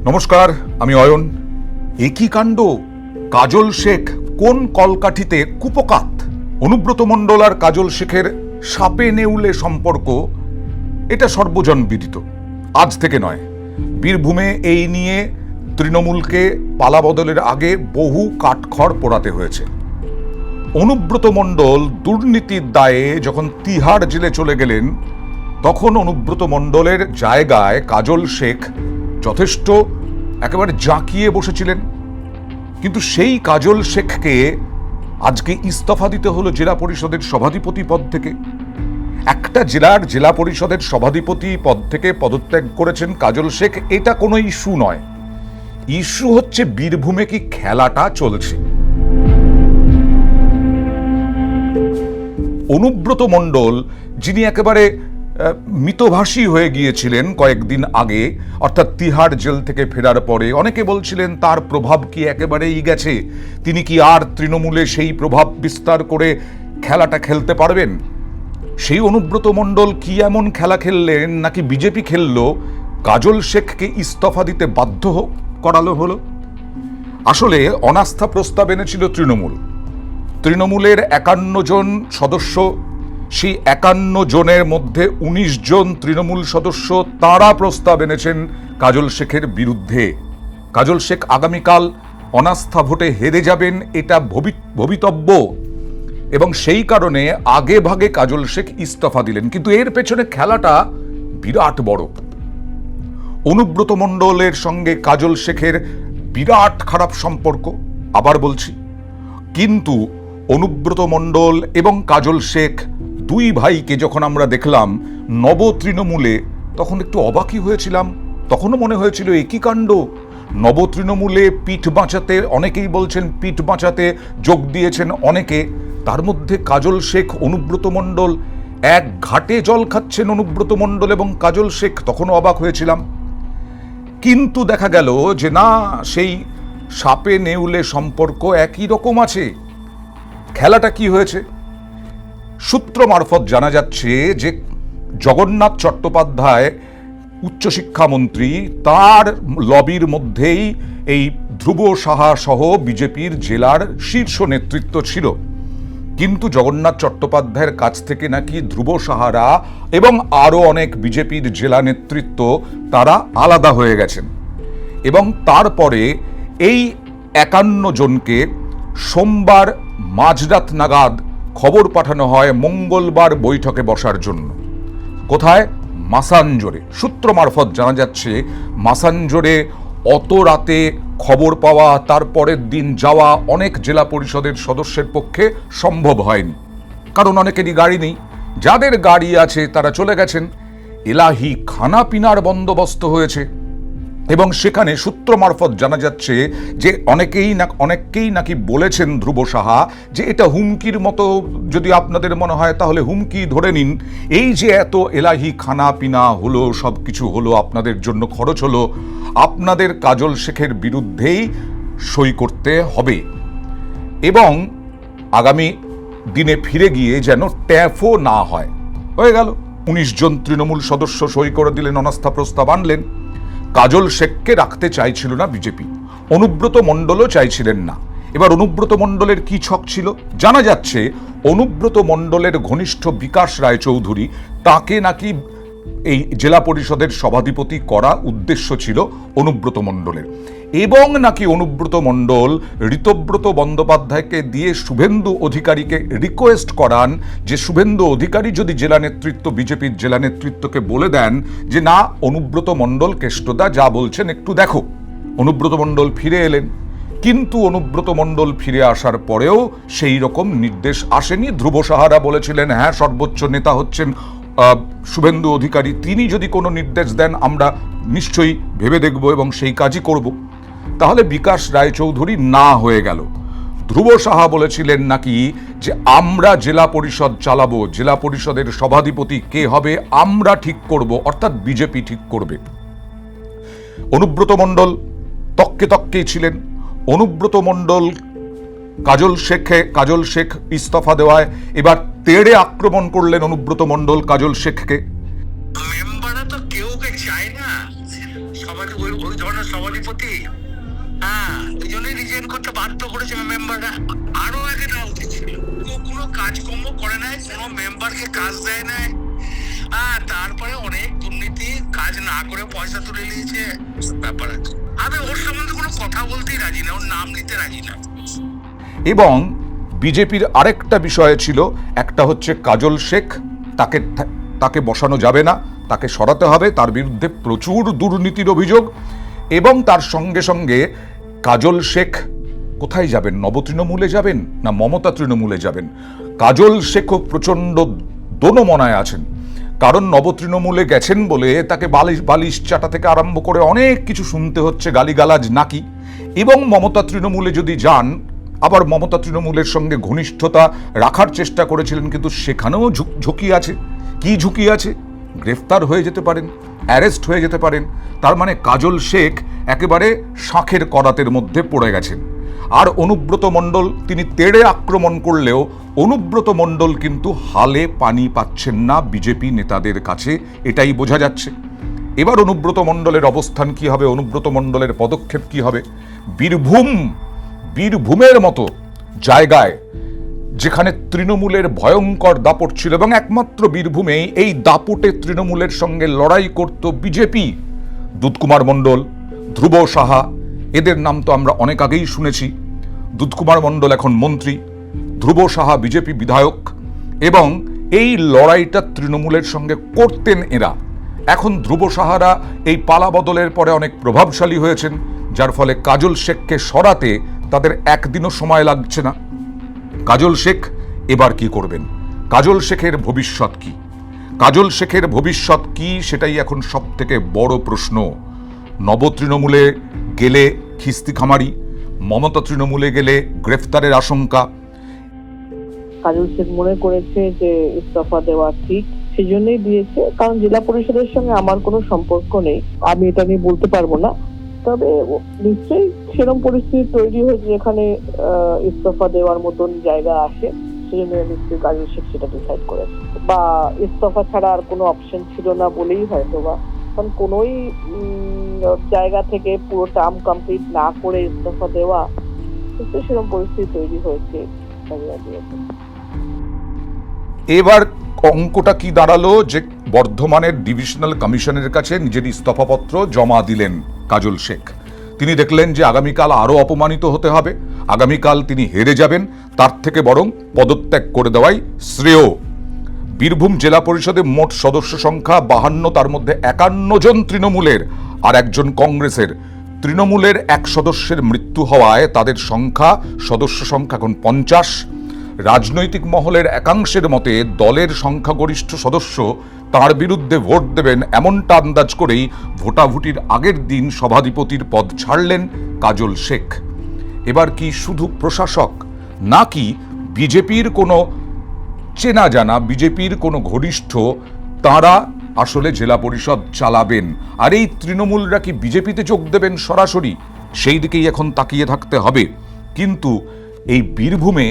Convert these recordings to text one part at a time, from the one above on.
নমস্কার, আমি অয়ন। একই কাণ্ড, কাজল শেখ কোন কলকাঠিতে কুপকাত। অনুব্রত মণ্ডল আর কাজল শেখের সাপে নেউলে সম্পর্ক, এটা সর্বজন বিদিত, আজ থেকে নয়। বীরভূমে এই নিয়ে তৃণমূলকে পালাবদলের আগে বহু কাঠখড় পোড়াতে হয়েছে। অনুব্রত মণ্ডল দুর্নীতির দায়ে যখন তিহাড় জেলে চলে গেলেন, তখন অনুব্রত মণ্ডলের জায়গায় কাজল শেখ যথেষ্ট একেবারে জাঁকিয়ে বসেছিলেন। কিন্তু সেই কাজল শেখকে আজকে ইস্তফা দিতে হলো জেলা পরিষদের সভাধিপতি পদ থেকে। একটা জেলার জেলা পরিষদের সভাধিপতি পদ থেকে পদত্যাগ করেছেন কাজল শেখ, এটা কোনো ইস্যু নয়। ইস্যু হচ্ছে বীরভূমে কি খেলাটা চলছে। অনুব্রত মণ্ডল, যিনি একেবারে মিতভাষী হয়ে গিয়েছিলেন কয়েকদিন আগে, অর্থাৎ তিহাড় জেল থেকে ফেরার পরে, অনেকে বলছিলেন তার প্রভাব কি একেবারেই গেছে, তিনি কি আর তৃণমূলে সেই প্রভাব বিস্তার করে খেলাটা খেলতে পারবেন। সেই অনুব্রত মণ্ডল কি এমন খেলা খেললেন, নাকি বিজেপি খেললো, কাজল শেখকে ইস্তফা দিতে বাধ্য করালো হলো। আসলে অনাস্থা প্রস্তাব এনেছিল তৃণমূলের 51 জন সদস্য। সেই 51 জনের মধ্যে 19 জন তৃণমূল সদস্য, তারা প্রস্তাব এনেছেন কাজল শেখের বিরুদ্ধে। কাজল শেখ আগামীকাল অনাস্থা ভোটে হেরে যাবেন, এটা ভবিতব্য, এবং সেই কারণে আগে ভাগে কাজল শেখ ইস্তফা দিলেন। কিন্তু এর পেছনে খেলাটা বিরাট বড়। অনুব্রত মণ্ডলের সঙ্গে কাজল শেখের বিরাট খারাপ সম্পর্ক, আবার বলছি। কিন্তু অনুব্রত মণ্ডল এবং কাজল শেখ দুই ভাইকে যখন আমরা দেখলাম নব তৃণমূলে, তখন একটু অবাকই হয়েছিলাম। তখনও মনে হয়েছিল একই কাণ্ড। নব তৃণমূলে পিঠ বাঁচাতে, অনেকেই বলছেন পিঠ বাঁচাতে যোগ দিয়েছেন অনেকে, তার মধ্যে কাজল শেখ, অনুব্রত মণ্ডল, এক ঘাটে জল খাচ্ছেন অনুব্রত মণ্ডল এবং কাজল শেখ। তখনও অবাক হয়েছিলাম। কিন্তু দেখা গেল যে না, সেই সাপে নেউলে সম্পর্ক একই রকম আছে। খেলাটা কি হয়েছে? সূত্র মারফত জানা যাচ্ছে যে জগন্নাথ চট্টোপাধ্যায়, উচ্চশিক্ষামন্ত্রী, তার লবির মধ্যেই এই ধ্রুব সাহা সহ বিজেপির জেলার শীর্ষ নেতৃত্ব ছিল। কিন্তু জগন্নাথ চট্টোপাধ্যায়ের কাছ থেকে নাকি ধ্রুব সাহারা এবং আরও অনেক বিজেপির জেলা নেতৃত্ব, তারা আলাদা হয়ে গেছেন। এবং তারপরে এই 51 জনকে সোমবার মাঝরাত নাগাদ খবর পাঠানো হয় মঙ্গলবার বৈঠকে বসার জন্য। কোথায়? মাসানজোরে। সূত্র মারফত জানা যাচ্ছে মাসানজোরে অত রাতে খবর পাওয়া, তারপরের দিন যাওয়া অনেক জেলা পরিষদের সদস্যের পক্ষে সম্ভব হয়নি, কারণ অনেকেরই গাড়ি নেই। যাদের গাড়ি আছে তারা চলে গেছেন। এলাহি খানা পিনার বন্দোবস্ত হয়েছে, এবং সেখানে সূত্র মারফত জানা যাচ্ছে যে অনেকেই নাকি বলেছেন ধ্রুব সাহা যে এটা হুমকির মতো, যদি আপনাদের মনে হয় তাহলে হুমকি ধরে নিন। এই যে এত এলাহি খানা পিনা হলো, সব কিছু হলো, আপনাদের জন্য খরচ হলো, আপনাদের কাজল শেখের বিরুদ্ধেই সই করতে হবে, এবং আগামী দিনে ফিরে গিয়ে যেন ট্যাফও না হয়। হয়ে গেল। 19 জন তৃণমূল সদস্য সই করে দিলেন, অনাস্থা প্রস্তাব আনলেন। কাজল শেখকে রাখতে চাইছিল না বিজেপি, অনুব্রত মণ্ডলও চাইছিলেন না। এবার অনুব্রত মণ্ডলের কি ছক ছিল? জানা যাচ্ছে অনুব্রত মণ্ডলের ঘনিষ্ঠ বিকাশ রায়চৌধুরী, তাকে নাকি এই জেলা পরিষদের সভাধিপতি করা উদ্দেশ্য ছিল অনুব্রত মণ্ডলের, এবং নাকি অনুব্রত মণ্ডল ঋতব্রত বন্দ্যোপাধ্যায়কে দিয়ে শুভেন্দু অধিকারীকে রিকোয়েস্ট করান যে শুভেন্দু অধিকারী যদি জেলা নেতৃত্ব, বিজেপির জেলা নেতৃত্বকে বলে দেন যে না, অনুব্রত মণ্ডল, কেষ্টদা যা বলছেন একটু দেখো। অনুব্রত মণ্ডল ফিরে এলেন, কিন্তু অনুব্রত মণ্ডল ফিরে আসার পরেও সেই রকম নির্দেশ আসেনি। ধ্রুব সাহারা বলেছিলেন হ্যাঁ, সর্বোচ্চ নেতা হচ্ছেন শুভেন্দু অধিকারী, তিনি যদি কোনো নির্দেশ দেন আমরা নিশ্চয়ই ভেবে দেখব এবং সেই কাজই করব। তাহলে বিকাশ রায়চৌধুরী না হয়ে গেল। ধ্রুব সাহা বলেছিলেন নাকি যে আমরা জেলা পরিষদ চালাবো, জেলা পরিষদের সভাধিপতি কে হবে আমরা ঠিক করব, অর্থাৎ বিজেপি ঠিক করবে। অনুব্রত মণ্ডল তক্কেই ছিলেন। অনুব্রত মণ্ডল কাজল শেখ ইস্তফা দেওয়ায় এবার তেড়ে আক্রমণ করলেন অনুব্রত মণ্ডল কাজল শেখকে। মেম্বাররা তো কেউ চায় না সবাইকে ওই ধরনের সভাধিপতি, হ্যাঁ, ওই জন্যই রিজাইন করতে বাধ্য করেছে মেম্বাররা। আরো আগে না উচিত ছিল। কোনো কাজকর্ম করে নাই, কোনো মেম্বারকে কাজ দেয় নাই, তারপরে অনেক দুর্নীতি, কাজ না করে পয়সা তুলে নিয়েছে, ব্যাপার আছে। আমি ওর সম্বন্ধে কোনো কথা বলতেই রাজি না, ওর নাম নিতে রাজি না। এবং বিজেপির আরেকটা বিষয় ছিল, একটা হচ্ছে কাজল শেখ, তাকে বসানো যাবে না, তাকে সরাতে হবে, তার বিরুদ্ধে প্রচুর দুর্নীতির অভিযোগ। এবং তার সঙ্গে সঙ্গে কাজল শেখ কোথায় যাবেন? নবতৃণমূলে যাবেন না মমতা তৃণমূলে যাবেন? কাজল শেখও প্রচণ্ড দোনমনায় আছেন, কারণ নবতৃণমূলে গেছেন বলে তাকে বালিশ চাটা থেকে আরম্ভ করে অনেক কিছু শুনতে হচ্ছে, গালিগালাজ নাকি। এবং মমতা তৃণমূলে যদি যান, আবার মমতা তৃণমূলের সঙ্গে ঘনিষ্ঠতা রাখার চেষ্টা করেছিলেন, কিন্তু সেখানেও ঝুঁকি আছে। কি ঝুঁকি আছে? গ্রেফতার হয়ে যেতে পারেন, অ্যারেস্ট হয়ে যেতে পারেন। তার মানে কাজল শেখ একেবারে শাঁখের করাতের মধ্যে পড়ে গেছেন। আর অনুব্রত মণ্ডল, তিনি তেড়ে আক্রমণ করলেও অনুব্রত মণ্ডল কিন্তু হালে পানি পাচ্ছেন না বিজেপি নেতাদের কাছে, এটাই বোঝা যাচ্ছে। এবার অনুব্রত মণ্ডলের অবস্থান কি হবে, অনুব্রত মণ্ডলের পদক্ষেপ কি হবে? বীরভূমের মতো জায়গায় যেখানে তৃণমূলের ভয়ঙ্কর দাপট ছিল, এবং একমাত্র বীরভূমেই এই দাপটে তৃণমূলের সঙ্গে লড়াই করত বিজেপি। দুধকুমার মণ্ডল, ধ্রুব সাহা, এদের নাম তো আমরা অনেক আগেই শুনেছি। দুধকুমার মণ্ডল এখন মন্ত্রী, ধ্রুব সাহা বিজেপি বিধায়ক, এবং এই লড়াইটা তৃণমূলের সঙ্গে করতেন এরা। এখন ধ্রুব সাহারা এই পালা বদলের পরে অনেক প্রভাবশালী হয়েছেন, যার ফলে কাজল শেখকে সরাতে তাদের একদিনও সময় লাগছে না। কাজল শেখ এবার কি করবেন? কাজল শেখের ভবিষ্যৎ কি? কাজল শেখের ভবিষ্যৎ কি, সেটাই এখন সব থেকে বড় প্রশ্ন। নবতৃণমূলে গেলে খিস্তি খামারি, মমতা তৃণমূলে গেলে গ্রেফতারের আশঙ্কা। কাজল শেখ মনে করেছে যে ইস্তফা দেওয়া ঠিক, সেজন্যই দিয়েছে। কারণ জেলা পরিষদের সঙ্গে আমার কোনো সম্পর্ক নেই, আমি এটা নিয়ে বলতে পারবো না। তবে নিশ্চয়ই সেরকম পরিস্থিতি তৈরি হয়েছে যেখানে ইস্তফা দেওয়ার মতন জায়গা আসে, সেজন্য নিশ্চয়ই কাজল শেখ সেটা ডিসাইড করেছে। বা ইস্তফা ছাড়া আর কোনো অপশন ছিল না বলেই হয়তো বা, কারণ কোনোই জায়গা থেকে পুরো টার্ম কমপ্লিট না করে ইস্তফা দেওয়া, নিশ্চয়ই সেরকম পরিস্থিতি তৈরি হয়েছে। এবার অঙ্কটা কি দাঁড়ালো যে বর্ধমানের ডিভিশনাল কমিশনের কাছে নিজের ইস্তফাপত্র জমা দিলেন কাজল শেখ। তিনি দেখলেন যে আগামীকাল আরও অপমানিত হতে হবে, আগামীকাল তিনি হেরে যাবেন, তার থেকে বরং পদত্যাগ করে দেওয়াই শ্রেয়। বীরভূম জেলা পরিষদে মোট সদস্য সংখ্যা 52, তার মধ্যে 51 জন তৃণমূলের আর একজন কংগ্রেসের। তৃণমূলের এক সদস্যের মৃত্যু হওয়ায় তাদের সদস্য সংখ্যা এখন 50। রাজনৈতিক মহলের একাংশের মতে দলের সংখ্যাগরিষ্ঠ সদস্য তার বিরুদ্ধে ভোট দেবেন, এমনটা আন্দাজ করেই ভোটাভুটির আগের দিন সভাধিপতির পদ ছাড়লেন কাজল শেখ। এবার কি শুধু প্রশাসক, নাকি বিজেপির কোনো চেনা জানা, বিজেপির কোনো ঘনিষ্ঠ তারা আসলে জেলা পরিষদ চালাবেন? আর এই তৃণমূলরা কি বিজেপিতে যোগ দেবেন সরাসরি? সেই দিকেই এখন তাকিয়ে থাকতে হবে। কিন্তু এই বীরভূমে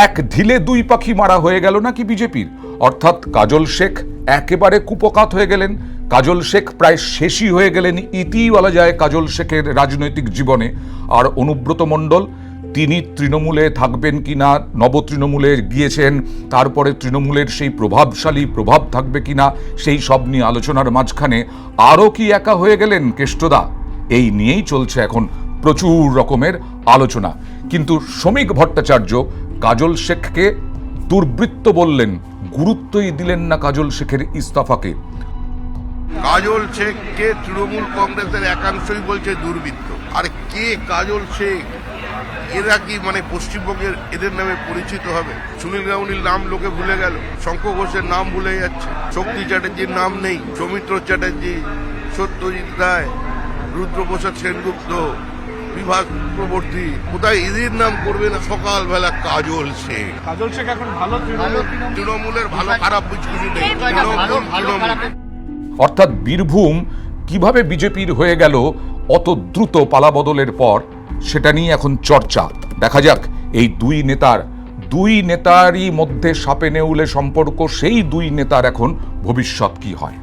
এক ঢিলে দুই পাখি মারা হয়ে গেল নাকি বিজেপির? অর্থাৎ কাজল শেখ একেবারে কুপকাত হয়ে গেলেন, কাজল শেখ প্রায় শেষই হয়ে গেলেন, ইতিই বলা যায় কাজল শেখের রাজনৈতিক জীবনে। আর অনুব্রত মণ্ডল, তিনি তৃণমূলে থাকবেন কিনা, নবতৃণমূলে গিয়েছেন, তারপরে তৃণমূলের সেই প্রভাবশালী প্রভাব থাকবে কিনা, সেই সব নিয়ে আলোচনার মাঝখানে আরও কি একা হয়ে গেলেন কেষ্টদা? এই নিয়েই চলছে এখন প্রচুর রকমের আলোচনা। কিন্তু শ্রমিক ভট্টাচার্য কাজল শেখকে দুর্বৃত্ত বললেন, গুরুত্বই দিলেন না কাজল শেখের ইস্তফাকে। কাজল শেখকে তৃণমূল কংগ্রেসের একাংশই বলছে দুর্বৃত্ত। আর কে কাজল শেখ? এরা কি মানে পশ্চিমবঙ্গের এদের নামে পরিচিত হবে? সুনীল গাউনির নাম লোকে ভুলে গেল, শঙ্খ ঘোষের নাম ভুলে যাচ্ছে, শক্তি চ্যাটার্জির নাম নেই, সৌমিত্র চ্যাটার্জি, সত্যজিৎ রায়, রুদ্রপ্রসাদ সেনগুপ্ত, বিভাগ চক্রবর্তী, কোথায় এদের নাম করবে না? সকালবেলা কাজল শেখ। কাজল শেখ এখন ভালো তৃণমূলের ভালো খারাপ কিছু নেই, তৃণমূল। অর্থাৎ বীরভূম কিভাবে বিজেপির হয়ে গেল অত দ্রুত পালাবদলের পর, সেটা নিয়ে এখন চর্চা। দেখা যাক এই দুই নেতারই মধ্যে সাপে নেউলে সম্পর্ক, সেই দুই নেতার এখন ভবিষ্যৎ কি হয়।